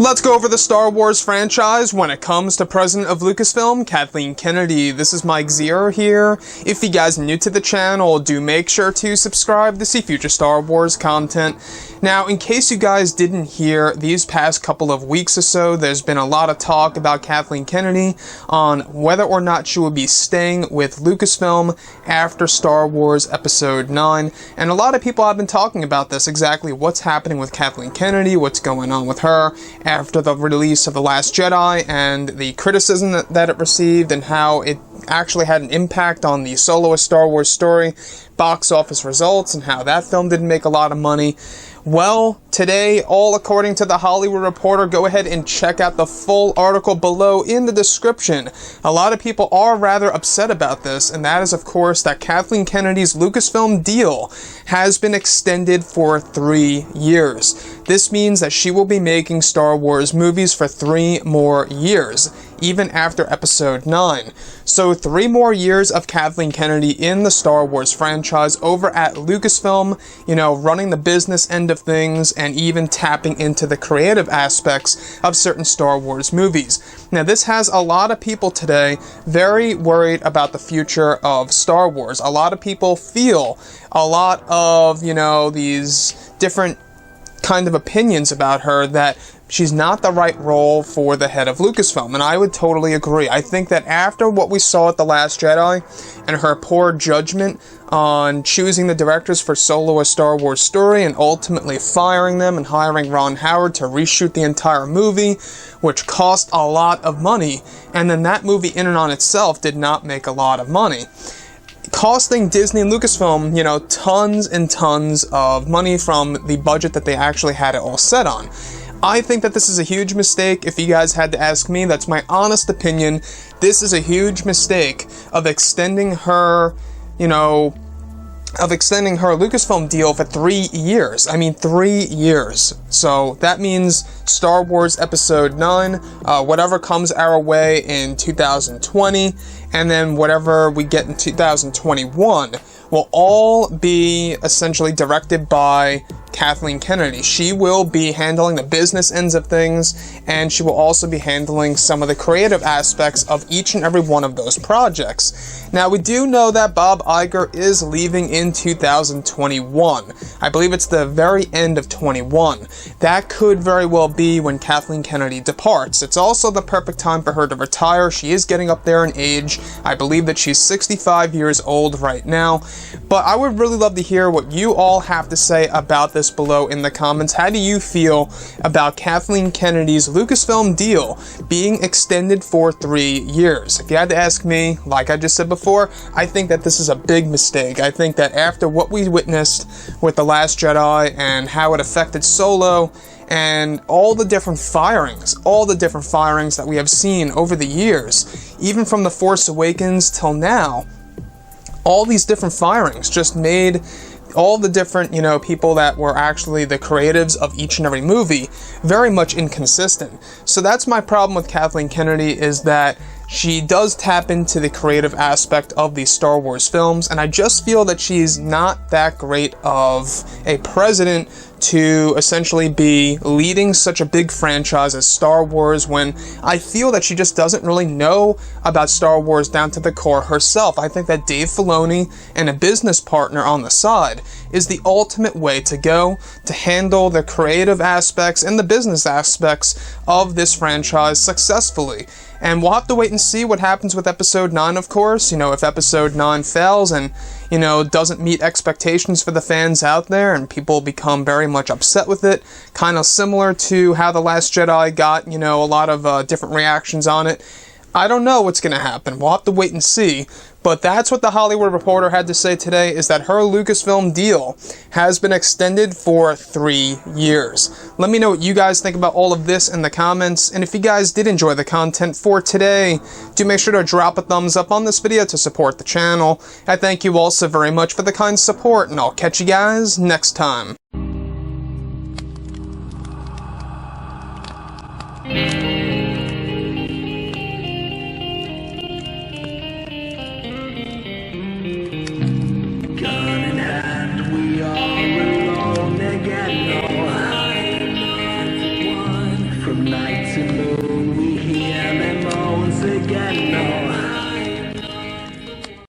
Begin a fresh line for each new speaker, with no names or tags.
Let's go over the Star Wars franchise when it comes to President of Lucasfilm, Kathleen Kennedy. This is Mike Zero here. If you guys are new to the channel, do make sure to subscribe to see future Star Wars content. Now, in case you guys didn't hear, these past couple of weeks or so, there's been a lot of talk about Kathleen Kennedy on whether or not she will be staying with Lucasfilm after Star Wars Episode 9. And a lot of people have been talking about this, exactly what's happening with Kathleen Kennedy, what's going on with her after the release of The Last Jedi and the criticism that it received and how it actually had an impact on the soloist Star Wars story, box office results, and how that film didn't make a lot of money. Well, today, all according to The Hollywood Reporter, go ahead and check out the full article below in the description. A lot of people are rather upset about this, and that is, of course, that Kathleen Kennedy's Lucasfilm deal has been extended for 3 years. This means that she will be making Star Wars movies for 3 more years, even after Episode 9. So 3 more years of Kathleen Kennedy in the Star Wars franchise over at Lucasfilm, running the business end of things and even tapping into the creative aspects of certain Star Wars movies. Now, this has a lot of people today very worried about the future of Star Wars. A lot of people feel a lot of, these different kind of opinions about her that she's not the right role for the head of Lucasfilm, and I would totally agree. I think that after what we saw at The Last Jedi and her poor judgment on choosing the directors for Solo a Star Wars Story and ultimately firing them and hiring Ron Howard to reshoot the entire movie, which cost a lot of money, and then that movie in and on itself did not make a lot of money, costing Disney and Lucasfilm, tons and tons of money from the budget that they actually had it all set on. I think that this is a huge mistake. If you guys had to ask me, that's my honest opinion. This is a huge mistake of extending her, Lucasfilm deal for 3 years. I mean, 3 years. So that means Star Wars Episode 9, whatever comes our way in 2020, and then whatever we get in 2021 will all be essentially directed by Kathleen Kennedy. She will be handling the business ends of things, and she will also be handling some of the creative aspects of each and every one of those projects. Now, we do know that Bob Iger is leaving in 2021. I believe it's the very end of 21. That could very well be when Kathleen Kennedy departs. It's also the perfect time for her to retire. She is getting up there in age. I believe that she's 65 years old right now. But I would really love to hear what you all have to say about this below in the comments. How do you feel about Kathleen Kennedy's Lucasfilm deal being extended for 3 years? If you had to ask me, like I just said before, I think that this is a big mistake. I think that after what we witnessed with The Last Jedi and how it affected Solo and all the different firings that we have seen over the years, even from The Force Awakens till now, all these different firings just made all the different, people that were actually the creatives of each and every movie very much inconsistent. So that's my problem with Kathleen Kennedy, is that she does tap into the creative aspect of these Star Wars films, and I just feel that she's not that great of a president to essentially be leading such a big franchise as Star Wars, when I feel that she just doesn't really know about Star Wars down to the core herself. I think that Dave Filoni and a business partner on the side is the ultimate way to go to handle the creative aspects and the business aspects of this franchise successfully. And we'll have to wait and see what happens with Episode 9, of course. If Episode 9 fails and, doesn't meet expectations for the fans out there and people become very much upset with it, kind of similar to how The Last Jedi got, a lot of different reactions on it. I don't know what's going to happen. We'll have to wait and see. But that's what The Hollywood Reporter had to say today, is that her Lucasfilm deal has been extended for 3 years. Let me know what you guys think about all of this in the comments. And if you guys did enjoy the content for today, do make sure to drop a thumbs up on this video to support the channel. I thank you all so very much for the kind support, and I'll catch you guys next time.